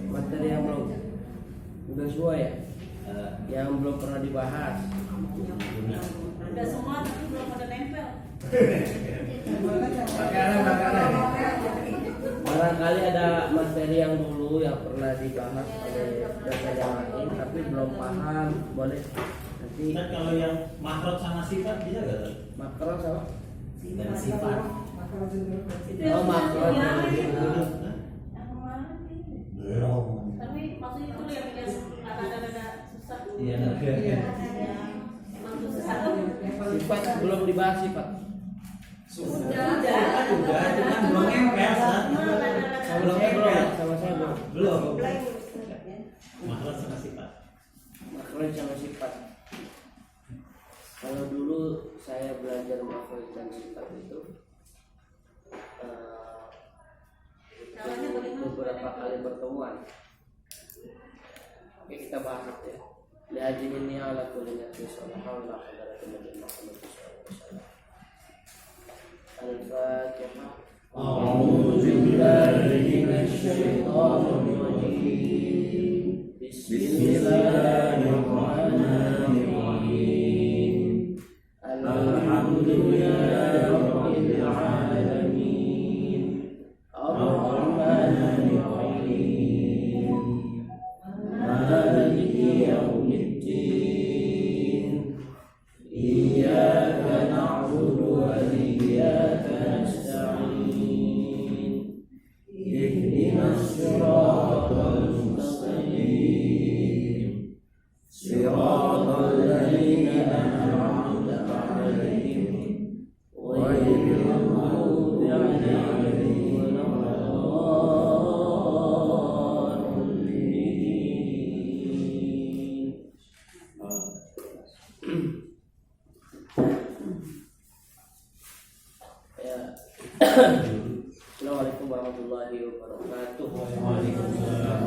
Materi yang belum udah semua ya, yang belum pernah dibahas. Udah semua tapi belum ada nempel. Makanan. Barangkali ada materi yang dulu yang pernah dibahas oleh dosen yang lain tapi belum paham, boleh nanti. Dan kalau yang makro sama sifat bisa nggak? Makro sama? Dan sifat. Oh makro. Yang kemarin Belum. tapi maksudnya itu yang ada susah. Iya. Emang susah tuh. Sifat belum dibahas sifat. Sudah. Cuman belum nempel. Belum sama saya belum. Belum. Makro sama sifat. Makro sama sifat. Kalau dulu saya belajar makro dan sifat itu beberapa kali pertemuan. Oke, kita bahas itu ya. Lihatin ini ala kuliah sallallahu alaihi wasallam. Al-Fatihah. A'udzu billahi minasyaitonir rajim. Bismillahirrahmanirrahim. Alhamdulillahirabbil alamin. Ar-rahmanir rahim. Maliki yaumiddin. Iyyaka na'budu wa iyyaka nasta'in. Ihdinas siratal mustaqim. Siratal ladzina an'amta 'alaihim ghairil maghdubi 'alaihim waladdallin. Assalamualaikum warahmatullahi wabarakatuh. Waalaikumsalam.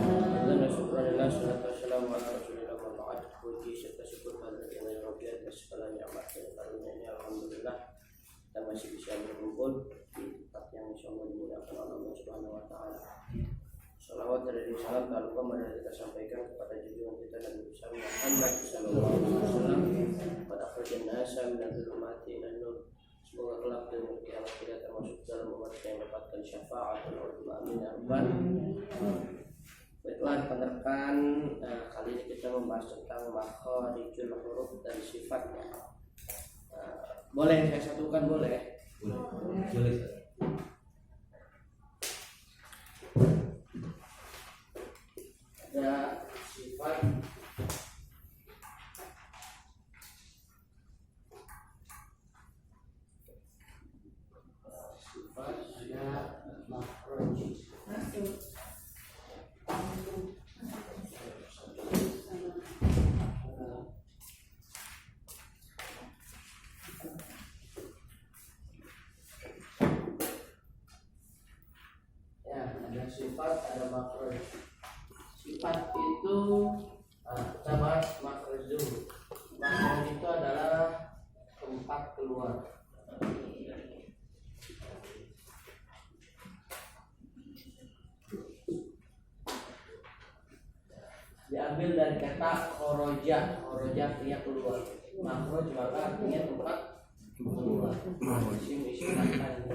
Alhamdulillah, salatu wassalamu ala rasulillah wa ba'd. Puji serta syukur kepada Allah Rabbil atas segala nikmat dan karunia-Nya. Alhamdulillah kita masih bisa berkumpul di tempat yang insyaallah dimuliakan oleh Allah Subhanahu wa taala. Salawat dan salam tak lupa marilah kita sampaikan kepada junjungan kita Nabi besar Muhammad sallallahu alaihi wasallam pada akhir nasa min dzulumati ilan nur. Semoga kelak di hari kiamat kita termasuk dalam umat yang mendapatkan syafaat dan amin ya rabbal. Baiklah rekan-rekan, kali ini kita membahas tentang makharijul huruf dan sifatnya. Boleh saya satukan boleh? Boleh. Ada sifat, ada makhraj. Ya, ada sifat, ada makhraj. Sifat itu kita bahas makhraj dulu. Makhraj itu adalah tempat keluar. Diambil dari kata khoroja. Khoroja artinya keluar. Makhraj maka artinya tempat keluar. Isim-isim akan.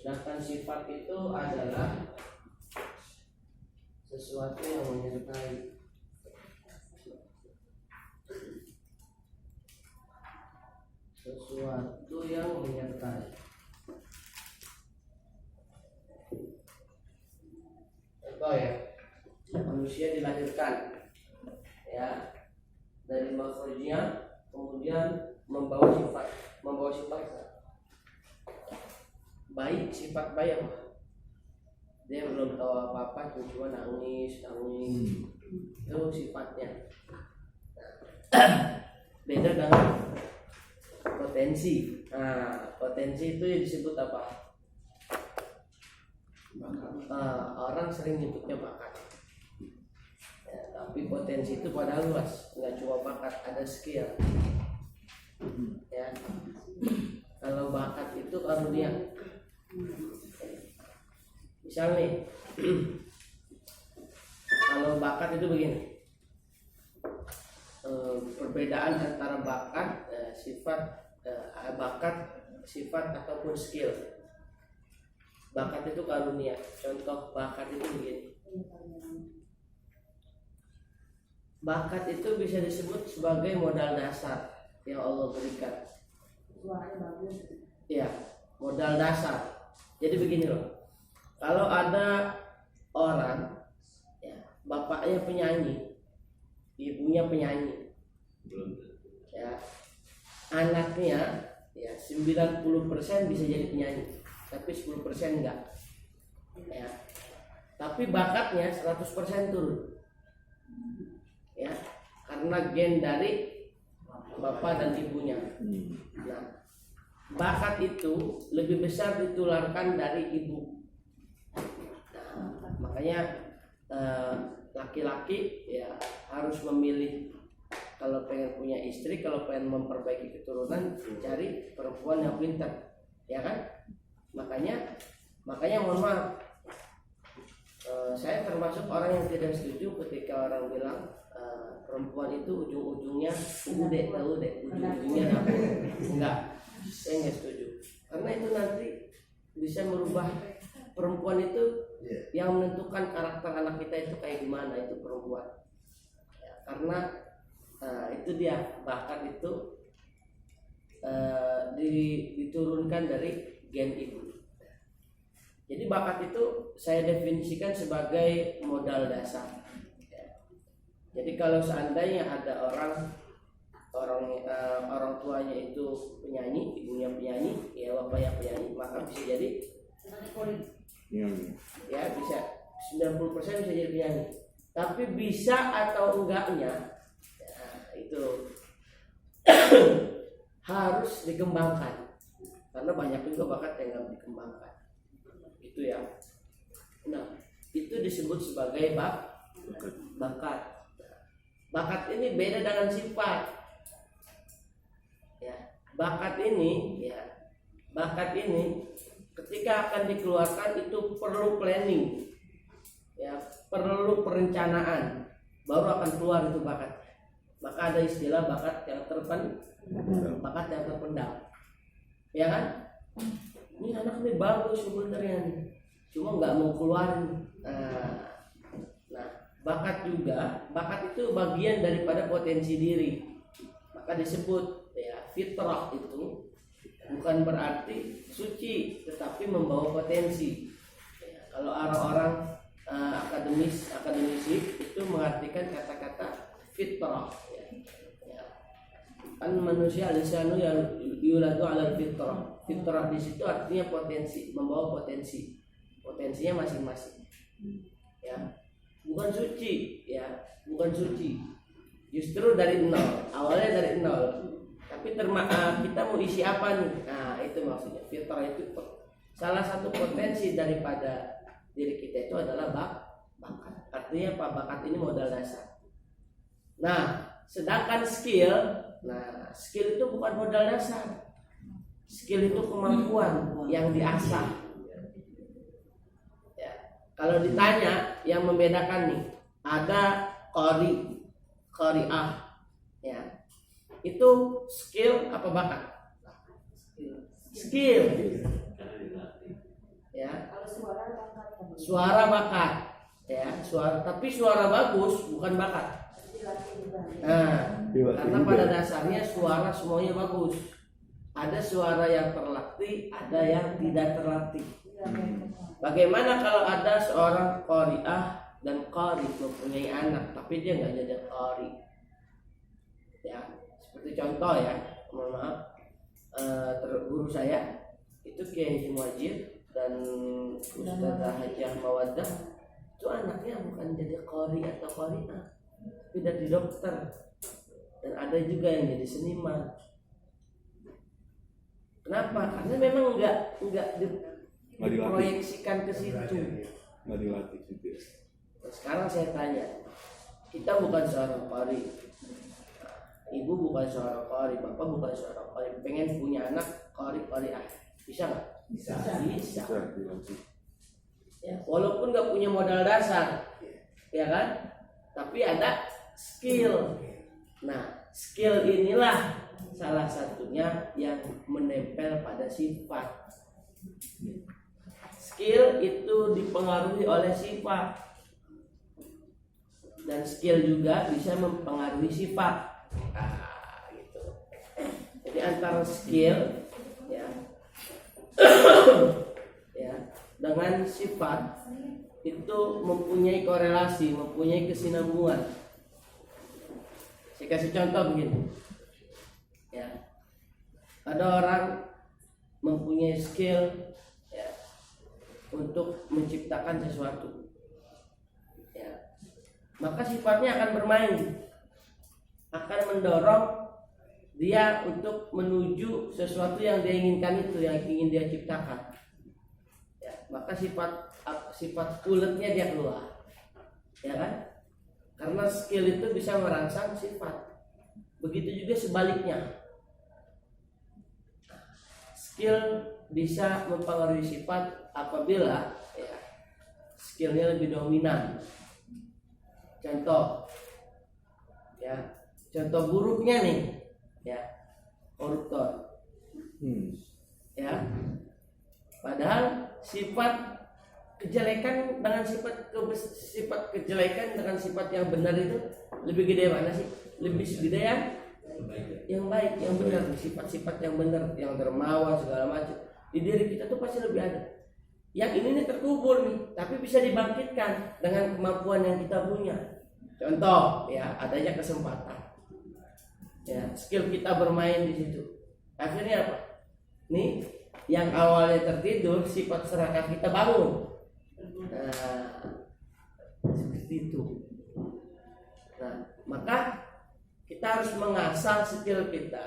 Sedangkan sifat itu adalah sesuatu yang menyertai. Sesuatu yang menyertai. Contoh ya, manusia dilahirkan ya dari makhrajnya, kemudian membawa sifat baik, sifat baik apa? Dia belum tahu apa-apa, cuma nangis itu sifatnya. Beda dengan potensi. Nah, potensi itu disebut apa? Orang sering nyebutnya bakat. Ya, tapi potensi itu pada luas, nggak cuma bakat, ada skill. Ya, kalau bakat itu karunia. Misal nih, kalau bakat itu begini, perbedaan antara bakat, sifat ataupun skill. Bakat itu karunia. Contoh bakat itu begini. Bakat itu bisa disebut sebagai modal dasar yang Allah berikan. Ya, modal dasar. Jadi begini loh. Kalau ada orang, ya, bapaknya penyanyi, ibunya penyanyi, ya, anaknya ya 90% bisa jadi penyanyi, tapi 10% enggak. Ya. Tapi bakatnya 100% turun. Ya, karena gen dari bapak dan ibunya. Nah, bakat itu lebih besar ditularkan dari ibu. Nah, makanya laki-laki ya harus memilih, kalau pengen punya istri, kalau pengen memperbaiki keturunan, cari perempuan yang pintar, ya kan? Makanya mohon maaf, saya termasuk orang yang tidak setuju ketika orang bilang perempuan itu ujung-ujungnya ujung-ujungnya dapur. Enggak, saya nggak setuju, karena itu nanti bisa merubah. Perempuan itu yang menentukan karakter anak kita itu kayak gimana, itu perempuan ya, karena itu dia, bakat itu diturunkan dari gen ibu. Jadi bakat itu saya definisikan sebagai modal dasar. Jadi kalau seandainya ada orang tuanya itu penyanyi, ibunya penyanyi, ya bapaknya penyanyi, maka bisa jadi ya bisa 90% bisa jadi penyanyi. Tapi bisa atau enggaknya ya, itu harus dikembangkan, karena banyak juga bakat yang nggak dikembangkan. Itu ya. Nah, itu disebut sebagai bakat. Bakat ini beda dengan sifat. Ya, bakat ini ketika akan dikeluarkan itu perlu planning, ya, perlu perencanaan, baru akan keluar itu bakat. Maka ada istilah bakat yang terpendam, ya kan? Ini anak ini bagus sebenarnya nih, cuma nggak mau keluarin. Nah, bakat itu bagian daripada potensi diri, maka disebut ya fitrah. Itu bukan berarti suci, tetapi membawa potensi. Ya, kalau orang-orang akademisi itu mengartikan kata-kata fitrah. Ya. Kan manusia lisanu yang yuladu ala fitrah. Fitrah di situ artinya potensi, membawa potensi. Potensinya masing-masing. Ya. Bukan suci, ya, bukan suci. Justru dari nol, awalnya dari nol. Tapi kita mau isi apa nih? Nah, itu maksudnya. Fitrah itu salah satu potensi daripada diri kita itu adalah bakat. Artinya apa? Bakat ini modal dasar. Nah, sedangkan skill itu bukan modal dasar. Skill itu kemampuan yang diasah. Ya. Kalau ditanya yang membedakan nih, ada qari'ah, ya. Itu skill apa bakat? Skill. Ya. Suara bakat. Ya, tapi suara bagus bukan bakat. Nah, karena pada dasarnya suara semuanya bagus. Ada suara yang terlatih, ada yang tidak terlatih. Bagaimana kalau ada seorang qari'ah dan qari mempunyai anak, tapi dia nggak jadi qari? Ya, seperti contoh ya, mohon maaf, guru saya itu Kiai Muajir dan Ustazah Hajah Mawaddah, itu anaknya bukan jadi qari atau qari'ah, tapi jadi dokter, dan ada juga yang jadi seniman. Kenapa? Karena memang Nggak dilatih. diproyeksikan ke situ. Nggak dilatih gitu ya. Nah, sekarang saya tanya, kita bukan seorang qari, ibu bukan seorang qari, bapak bukan seorang qari, pengen punya anak qari-qariah, bisa nggak? Bisa. Bisa dilatih. Ya, walaupun nggak punya modal dasar, ya kan? Tapi ada skill. Nah, skill inilah salah satunya yang menempel pada sifat. Skill itu dipengaruhi oleh sifat, dan skill juga bisa mempengaruhi sifat. Gitu. Jadi antara skill ya, ya dengan sifat itu mempunyai korelasi, mempunyai kesinambungan. Saya kasih contoh begini. Ya. Ada orang mempunyai skill ya, untuk menciptakan sesuatu. Ya. Maka sifatnya akan bermain, akan mendorong dia untuk menuju sesuatu yang dia inginkan, itu yang ingin dia ciptakan. Ya, maka sifat uletnya dia keluar, ya kan? Karena skill itu bisa merangsang sifat. Begitu juga sebaliknya, skill bisa mempengaruhi sifat apabila ya, skillnya lebih dominan. Contoh, ya, contoh buruknya nih, ya, koruptor, ya. Padahal sifat kejelekan dengan sifat kejelekan dengan sifat yang benar itu lebih gede mana sih? Lebih gede yang baik, yang benar, sifat-sifat yang benar, yang dermawan segala macam. Di diri kita tuh pasti lebih ada. Yang ini nih terkubur nih, tapi bisa dibangkitkan dengan kemampuan yang kita punya. Contoh, ya, adanya kesempatan. Ya, skill kita bermain di situ. Akhirnya apa? Nih, yang awalnya tertidur, sifat serakah kita bangun. Nah, seperti itu. Nah, maka kita harus mengasah skill kita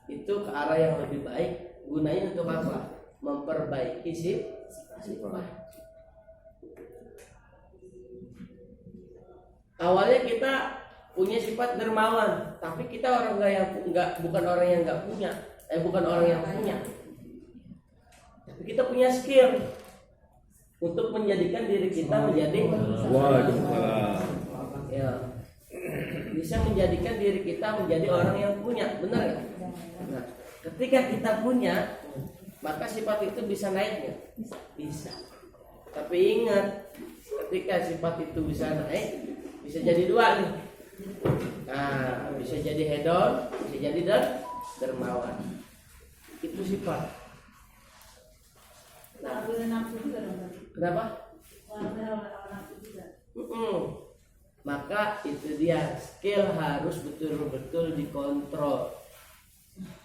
itu ke arah yang lebih baik. Gunanya untuk apa? Memperbaiki sifat. Awalnya kita punya sifat dermawan, tapi kita bukan orang yang nggak punya, bukan orang yang punya. Tapi kita punya skill untuk menjadikan diri kita menjadi ya, bisa menjadikan diri kita menjadi orang yang punya, benar ya? Nah, ketika kita punya, maka sifat itu bisa naik ya? Bisa. Tapi ingat, ketika sifat itu bisa naik, bisa jadi dua nih. Nah, bisa jadi hedon, bisa jadi dermawan. Itu sifat. Nah, kenapa? Maka itu dia, skill harus betul-betul dikontrol.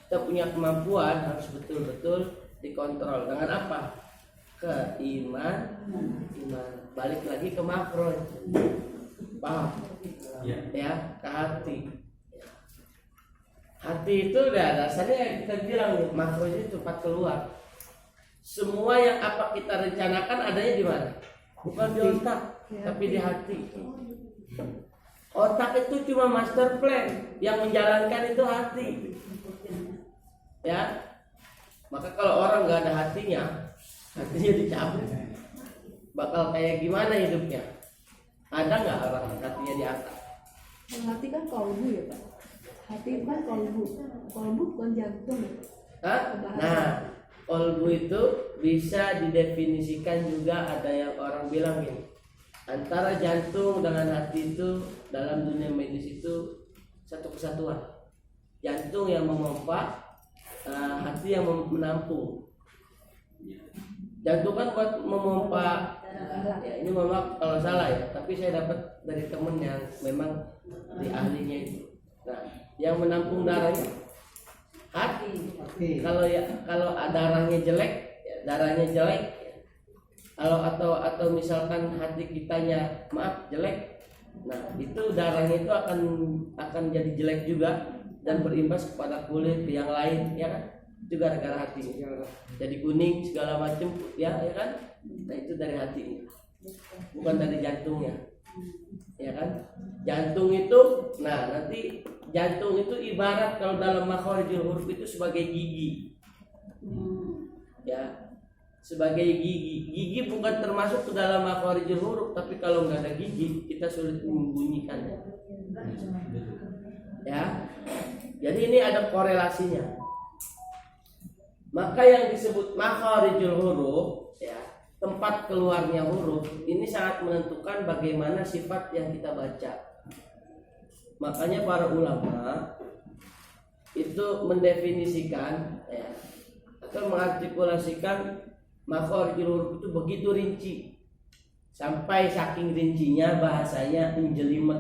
Kita punya kemampuan harus betul-betul dikontrol. Dengan apa? Iman. Balik lagi ke makro. Paham? Ya, ke hati. Hati itu udah dasarnya kita bilang nih, makro itu cepat keluar. Semua yang apa kita rencanakan adanya di mana? Bukan di otak, tapi di hati. Otak itu cuma master plan, yang menjalankan itu hati. Ya, maka kalau orang nggak ada hatinya dicabut. Bakal kayak gimana hidupnya? Ada nggak orang hatinya diangkat? Hati kan kolbu ya Pak. Hati kan kolbu bukan jantung. Nah, kolbu itu bisa didefinisikan juga, ada yang orang bilang gini, antara jantung dengan hati itu dalam dunia medis itu satu kesatuan. Jantung yang memompa, hati yang menampung. Jantung kan buat memompa, ya ini memang kalau salah ya, tapi saya dapat dari temen yang memang di ahlinya itu. Nah, yang menampung darahnya hati. Kalau darahnya jelek, ya, atau misalkan hati kitanya jelek, nah itu darahnya itu akan jadi jelek juga dan berimbas kepada kulit yang lain, ya kan? Itu gara-gara hati. Jadi kuning segala macam ya kan? Nah itu dari hati, bukan dari jantungnya, ya kan? Jantung itu, nah nanti jantung itu ibarat kalau dalam makharijul huruf itu sebagai gigi, ya, sebagai gigi. Gigi bukan termasuk ke dalam makharijul huruf, tapi kalau nggak ada gigi kita sulit membunyikannya, ya. Jadi ini ada korelasinya. Maka yang disebut makharijul huruf, ya, tempat keluarnya huruf, ini sangat menentukan bagaimana sifat yang kita baca. Makanya para ulama itu mendefinisikan, ya, atau mengartikulasikan makharijul huruf itu begitu rinci, sampai saking rincinya bahasanya menjelimet.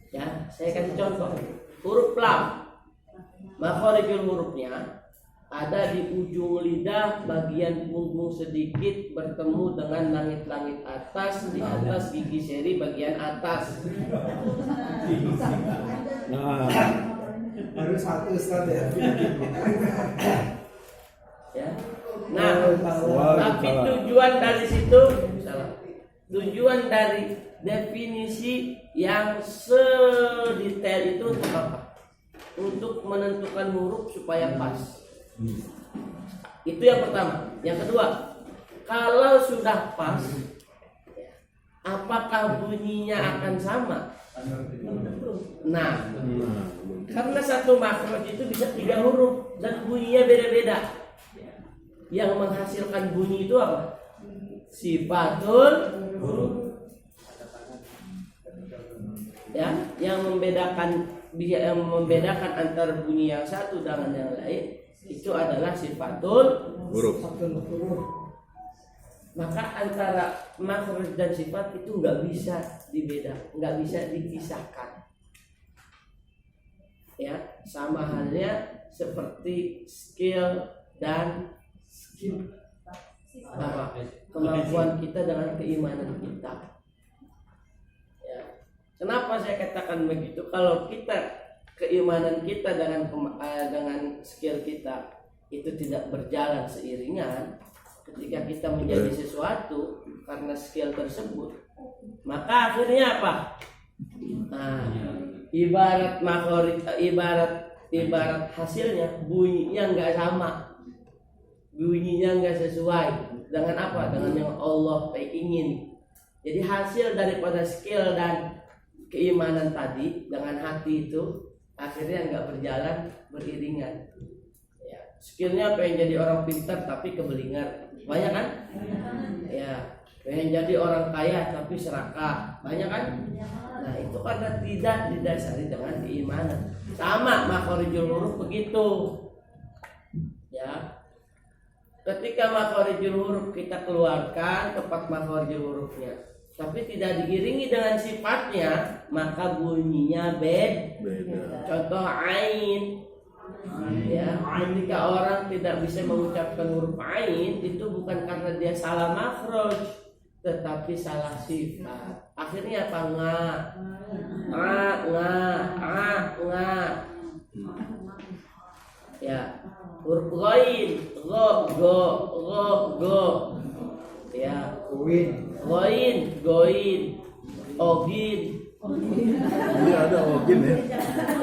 Ya, saya kasih contoh. Huruf lam, makharijul hurufnya ada di ujung lidah bagian punggung sedikit bertemu dengan langit-langit atas, di atas gigi seri bagian atas. Nah, Harus satu Ustaz ya. Ya. Nah, Wah, tapi salah. tujuan dari situ salah. Tujuan dari definisi yang sedetail itu untuk apa? Untuk menentukan huruf supaya pas. Itu yang pertama. Yang kedua, kalau sudah pas, apakah bunyinya akan sama? Nah, karena satu makhraj itu bisa 3 huruf dan bunyinya beda-beda. Yang menghasilkan bunyi itu apa? Sifatul huruf. Ya, yang membedakan antara bunyi yang satu dengan yang lain itu adalah sifatul huruf. Maka antara makhraj dan sifat itu nggak bisa nggak bisa dipisahkan. Ya, sama halnya seperti skill dan kemampuan kita dengan keimanan kita. Ya. Kenapa saya katakan begitu? Kalau keimanan kita dengan skill kita itu tidak berjalan seiringan, ketika kita menjadi sesuatu karena skill tersebut, maka akhirnya apa? Nah, ibarat hasilnya bunyinya nggak sama, bunyinya nggak sesuai dengan apa? Dengan yang Allah ingin. Jadi hasil daripada skill dan keimanan tadi dengan hati itu akhirnya nggak berjalan beriringan. Ya, skillnya pengen jadi orang pintar tapi kebelingar, banyak kan? Ya, pengen jadi orang kaya tapi serakah, banyak kan? Nah itu karena tidak didasari dengan keimanan. Sama makharijul huruf begitu. Ya, ketika makharijul huruf kita keluarkan tepat makharijul hurufnya, tapi tidak diiringi dengan sifatnya, maka bunyinya beda. Contoh ain. Ya, ketika orang tidak bisa mengucapkan huruf ain itu bukan karena dia salah makhraj, tetapi salah sifat. Akhirnya apa? Nga. Ya, huruf ghain, go. Ya, goin, ogin. Ini ada ogin ya.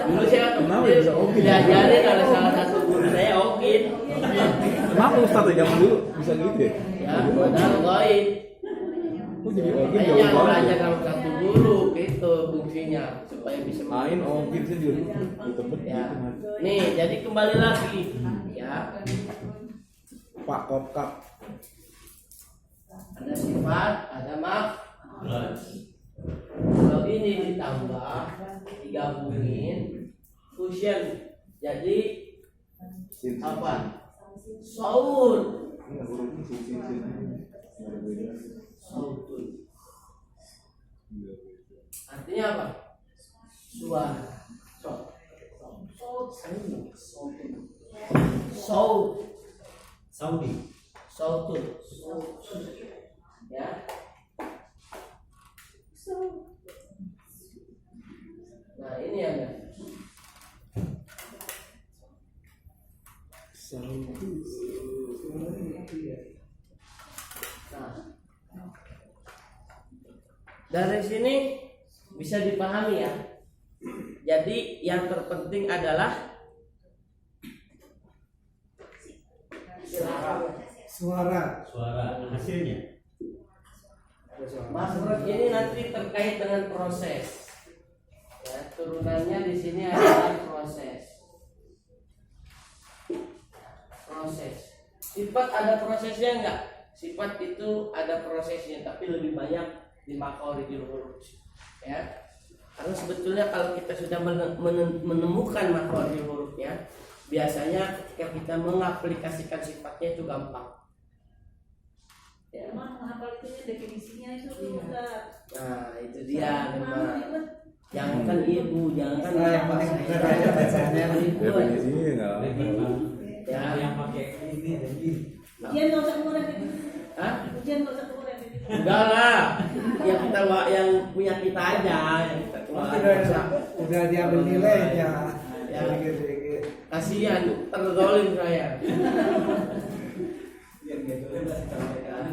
Dulu saya Kenapa bisa ogin? diajarin oleh salah satu guru saya ogin. Kenapa Ustaz ya zaman dulu bisa gitu ya? Ya, padahal goin. Oh jadi ogin Makanya jauh yang banget. belajar sama satu guru itu fungsinya supaya bisa Main ogin sih dulu. Tebet Ya. gitu man. Nih, jadi kembali lagi ya. Pak Kopkap. Ada sifat, ada makhraj. Kalau ini ditambah, digabungin, fusion, jadi Sin. apa? Saut. Ini hurufnya sin. Nggak beda. Sautun. Artinya apa? Suara. Sautun. Ya. Nah ini ada Dari sini bisa dipahami ya. Jadi yang terpenting adalah Suara. Hasilnya. makhraj ini nanti terkait dengan proses. Ya, turunannya di sini adalah proses. Sifat ada prosesnya enggak? Sifat itu ada prosesnya, tapi lebih banyak di makhorijul huruf. Ya. Karena sebetulnya kalau kita sudah menemukan makhorijul hurufnya, biasanya ketika kita mengaplikasikan sifatnya itu gampang. Ya. Emang menghafal itu definisinya itu udah. Nah, itu dia memang. Jangankan ibu, jangankan Nah, yang paling benar aja bacanya. Definisinya nggak apa. Ya. Yang pakai ini dan ini. Ujian nggak usah keluar itu. Hah? Ujian nggak usah keluar itu. Enggak lah. Yang punya kita aja yang kita keluar. Udah diambil nilainya. Ya. Dikit-dikit. Kasihan, terzolim saya. Biar gitu udah disampaikan.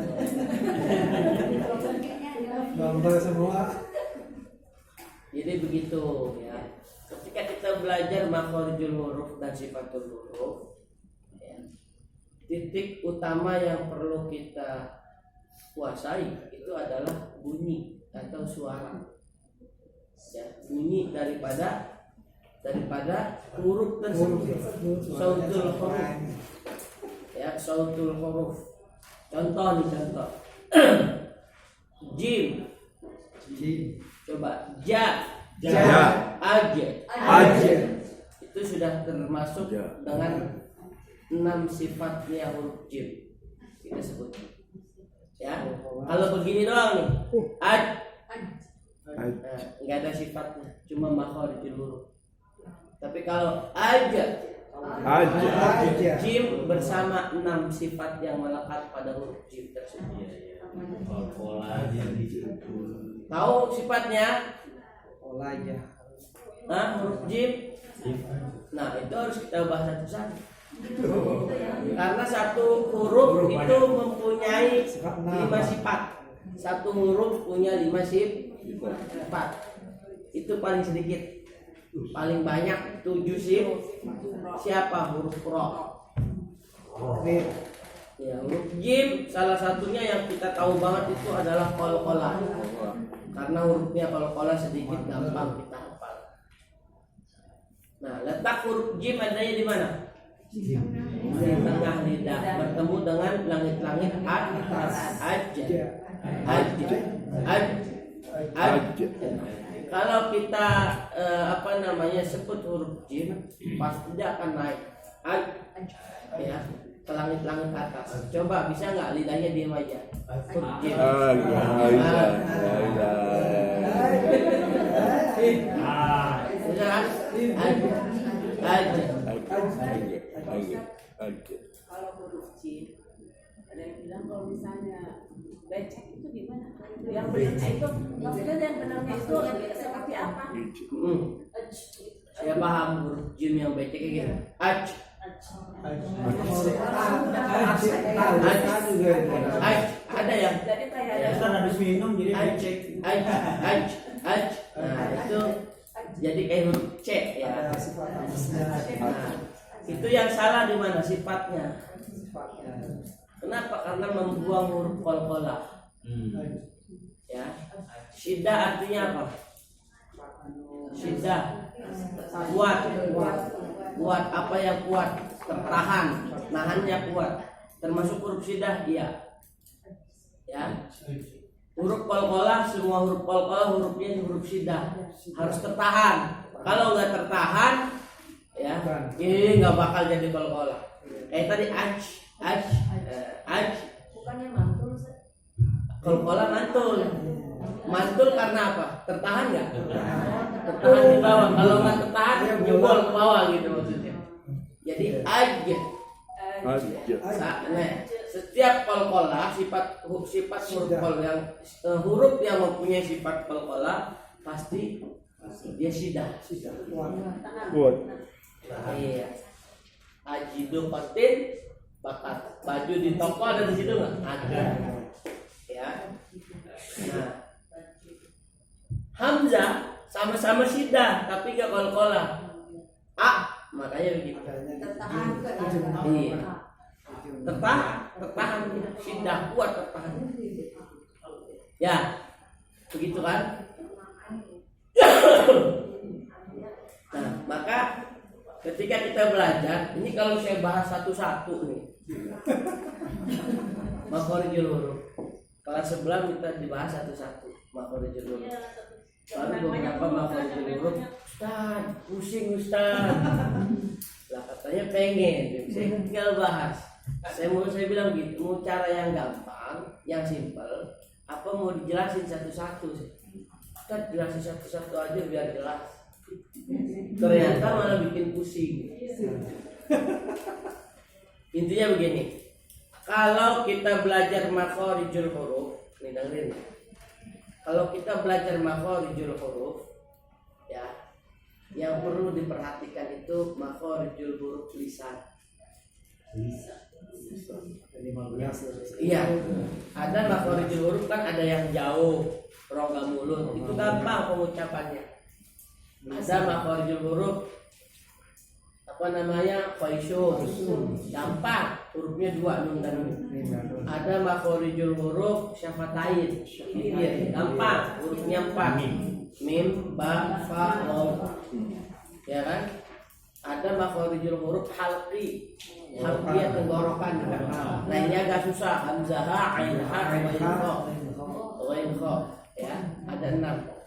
Gambar semua. Jadi begitu ya. Ketika kita belajar makhorijul huruf dan sifatul huruf, ya, titik utama yang perlu kita kuasai itu adalah bunyi atau suara. Ya, bunyi daripada huruf tersebut. Sautul huruf. Ya, sautul huruf. Contoh. Jim. Coba ja, aja. Itu sudah termasuk Ja. dengan 6 sifatnya huruf jim. Kita sebut. Ya. Kalau begini doang nih. Nah, nggak ada sifatnya, cuma makhorijul huruf. Tapi kalau aja. Jim bersama 6 sifat yang melekat pada huruf jim tersebut. Pola yang di Tahu sifatnya? Polanya. Nah, huruf jim. Nah, itu harus kita bahas satu-satu. Karena satu huruf itu mempunyai 5 sifat. Satu huruf punya 5 sifat. Itu paling sedikit. Paling banyak 7 sifat. Siapa? Huruf ro. Ya, huruf jim salah satunya yang kita tahu banget itu adalah qalqalah. Karena hurufnya qalqalah sedikit gampang kita hafal. Nah, letak huruf jim adanya di mana? Di tengah lidah, bertemu dengan langit-langit atas. Aja. Kalau kita sebut huruf jim, pasti dia akan naik. Ya. Ke langit-langit atas. Coba bisa nggak lidahnya diam aja? Jim. Kalau huruf jim, ada yang bilang kalau misalnya becek itu gimana? Yang benarnya itu maksudnya yang benarnya itu seperti apa? Saya paham huruf jim yang becek kayak gini. Ada yang Jadi kayak Ustaz habis minum jadi nah itu jadi kayak huruf C ya. Nah, itu yang salah di mana sifatnya? Kenapa? Karena membuang huruf qalqalah. Ya. Syiddah artinya apa? Syiddah kuat apa yang kuat, tertahan, nahannya kuat, termasuk huruf syiddah dia. Ya. Huruf qalqalah, semua huruf qalqalah hurufnya huruf syiddah, harus tertahan. Kalau nggak tertahan, ya ini nggak bakal jadi qalqalah. Tadi bukannya mantul. qalqalah mantul karena apa? Tertahan nggak? Tertahan di bawah. Kalau nggak tertahan, jebol ke bawah gitu maksudnya. Jadi aja. Nah, setiap qalqalah sifat huruf yang mempunyai sifat qalqalah pasti dia syiddah. Buat. Iya. Ajidu qatin bakat. Baju di toko ada di situ nggak? Ada. Ya. Nah, Hamzah sama-sama syiddah tapi gak qalqalah. Makanya begitu. Iya. Tertahan syiddah kuat tertahan. Ya, begitu kan? Nah, maka ketika kita belajar, ini kalau saya bahas satu-satu nih. Makhorijul huruf. Kelas sebelah kita dibahas satu-satu makhorijul huruf. Lalu beberapa makhorijul huruf, Ustaz, pusing Ustaz. Lah katanya pengen, saya tinggal bahas. Saya bilang gitu, mau cara yang gampang, yang simpel, apa mau dijelasin satu-satu sih? Ustaz jelasin satu-satu aja biar jelas. Ternyata malah bikin pusing. Intinya begini, kalau kita belajar makhorijul huruf, nih dengerin. Kalau kita belajar makhorijul huruf, ya, yang perlu diperhatikan itu makhorijul huruf lisan. Iya, ada makhorijul huruf kan ada yang jauh, rongga mulut, itu gampang pengucapannya. Ada makhorijul huruf apa namanya faisyun, gampang, hurufnya 2 nun dan nun. Ada makhorijul huruf syafatain, bibir, gampang, hurufnya 4, mim, ba, fa, waw, ya kan? Ada makhorijul huruf halqi, halqiyah tenggorokan, nah ini agak susah, hamzah, ain, ha, wain, kha, ya, ada 6.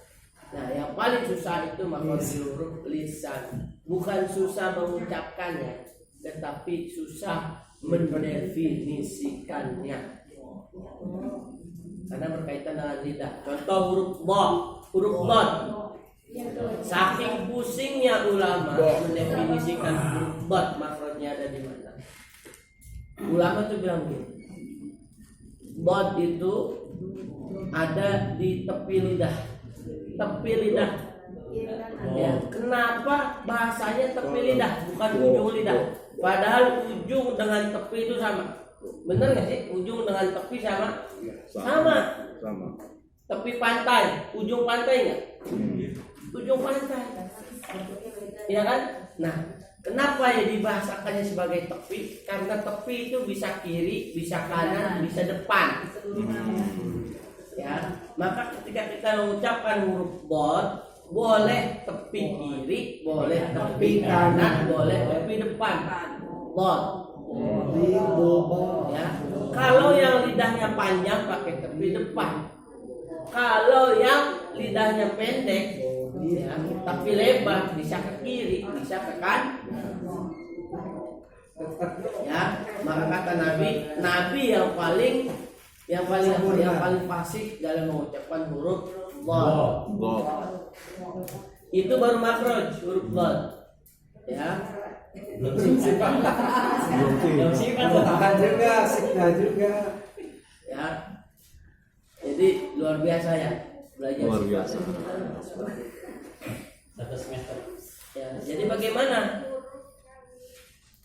Nah, yang paling susah itu makhorijul huruf lisan. Bukan susah mengucapkannya, tetapi susah mendefinisikannya. Karena berkaitan dengan lidah. Contoh huruf ba, huruf dot. Saking pusingnya ulama mendefinisikan huruf dot makhrajnya ada di mana. Ulama tuh bilang begini. Dot itu ada di tepi lidah. Tepi lidah. Ya, kenapa bahasanya tepi lidah bukan ujung lidah? Padahal ujung dengan tepi itu sama. Bener nggak sih? Ujung dengan tepi sama? Sama. Tepi pantai, ujung pantai nggak? Ujung pantai. Ya kan? Nah, kenapa ya dibahasakannya sebagai tepi? Karena tepi itu bisa kiri, bisa kanan, bisa depan. Ya, maka ketika kita mengucapkan huruf dot, boleh tepi kiri, boleh tepi kanan, boleh tepi depan. Dot. Ya. Kalau yang lidahnya panjang pakai tepi depan. Kalau yang lidahnya pendek, ya, tapi lebar, bisa ke kiri, bisa ke kanan. Ya, maka kata Nabi yang paling fasih dalam mengucapkan huruf dot. Itu baru makhraj huruf dot. Ya. Belum tahan juga, sikna juga. Ya. Jadi luar biasa ya belajar. Luar biasa. Satu semester. Ya, jadi bagaimana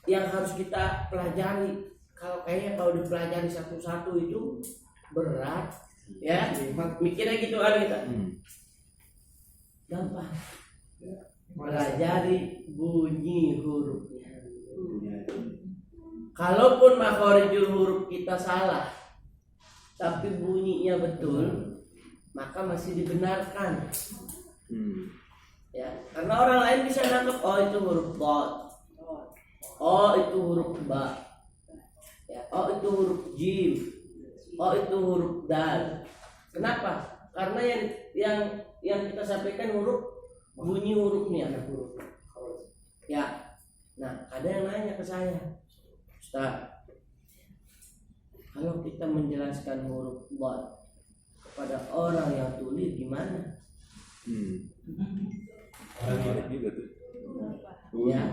yang harus kita pelajari? Kalau dipelajari satu-satu itu berat, ya. Mikirnya gitu kan kita. Gampang. Pelajari bunyi hurufnya. Kalaupun makhorijul huruf kita salah, tapi bunyinya betul, maka masih dibenarkan. Ya, karena orang lain bisa nangkep, oh itu huruf dot, oh itu huruf ba. Ya, oh itu huruf jim, oh itu huruf dal. Kenapa? Karena yang kita sampaikan bunyi hurufnya. Ya, nah ada yang nanya ke saya, Ustaz, kalau kita menjelaskan huruf dot kepada orang yang tuli gimana? Ya,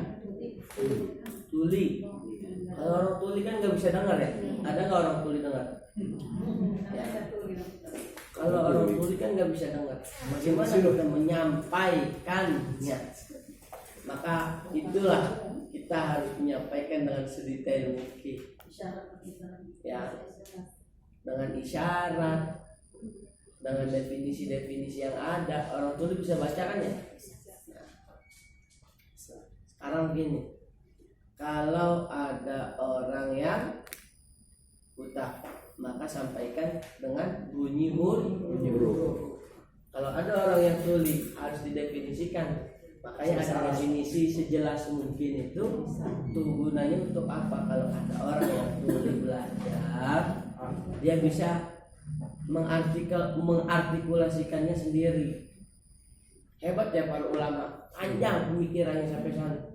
tuli. Kalau orang tuli kan nggak bisa dengar ya. Ada nggak orang tuli dengar? Ya. Kalau orang tuli kan nggak bisa dengar. Bagaimana kita menyampaikannya? Maka itulah kita harus menyampaikan dengan sedetail mungkin. Ya, dengan isyarat, dengan definisi-definisi yang ada, orang tuli bisa baca kan ya? Nah, sekarang begini, kalau ada orang yang buta, maka sampaikan dengan bunyi huruf. Kalau ada orang yang tuli harus didefinisikan. Makanya ada definisi sejelas mungkin itu gunanya untuk apa? Kalau ada orang yang tuli belajar, dia bisa mengartikulasikannya sendiri. Hebat ya para ulama, panjang pemikirannya sampai sana.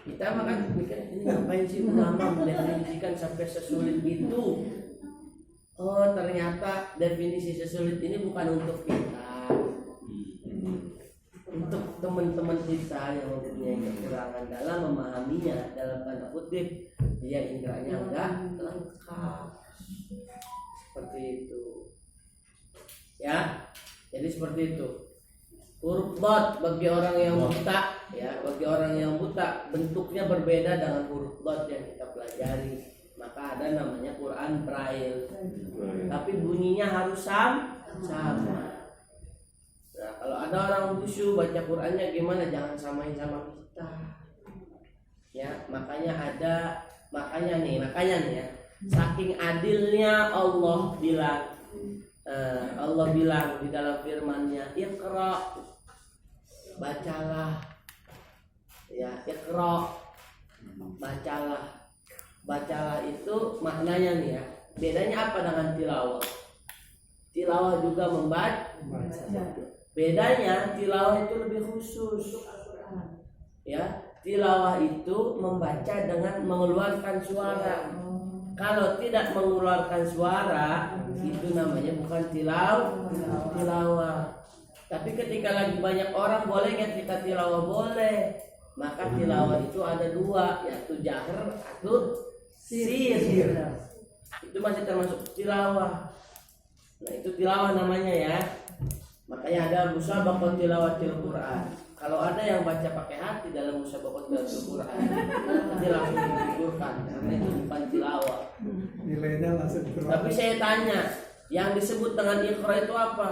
Kita makan mikir ini ngapain sih ulama mendefinisikan sampai sesulit itu? Oh ternyata definisi sesulit ini bukan untuk kita, untuk teman-teman kita yang mempunyai kekurangan dalam memahaminya, dalam tanda kutip dia indranya enggak lengkap, seperti itu ya. Jadi seperti itu. Huruf dot bagi orang yang buta, ya, bagi orang yang buta bentuknya berbeda dengan huruf dot yang kita pelajari. Maka ada namanya Quran Braille. Tapi bunyinya harus sama. Nah, kalau ada orang khusyuk baca Qurannya gimana? Jangan samain sama kita. Ya, makanya nih ya. Saking adilnya Allah bilang di dalam firman-Nya, Iqra, bacalah. Ya, Iqra, bacalah. Bacalah itu maknanya nih ya. Bedanya apa dengan tilawah? Tilawah juga membaca. Bedanya tilawah itu lebih khusus. Ya, tilawah itu membaca dengan mengeluarkan suara. Kalau tidak mengeluarkan suara, itu namanya bukan tilawah. Tapi ketika lagi banyak orang, boleh nggak kita tilawah? Boleh. Maka tilawah itu ada dua, yaitu jahar atau sir. Itu masih termasuk tilawah. Nah itu tilawah namanya ya. Makanya ada musabaqah tilawatil Quran. Kalau ada yang baca pakai hati dalam musabaqah tilawatil Quran, nanti langsung digugurkan karena itu bukan tilawah. Nilainya langsung berubah. Tapi saya tanya, yang disebut dengan Iqra itu apa?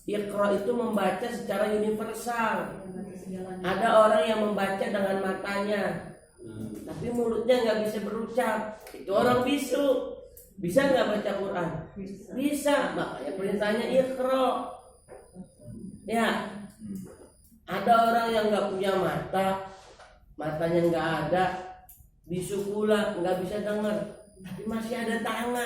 Iqra itu membaca secara universal. Ada orang yang membaca dengan matanya, tapi mulutnya nggak bisa berucap. Itu orang bisu. Bisa nggak baca Quran? Bisa. Makanya perintahnya Iqra. Ya. Ada orang yang nggak punya mata, matanya nggak ada, bisu pula, nggak bisa dengar, tapi masih ada tangan.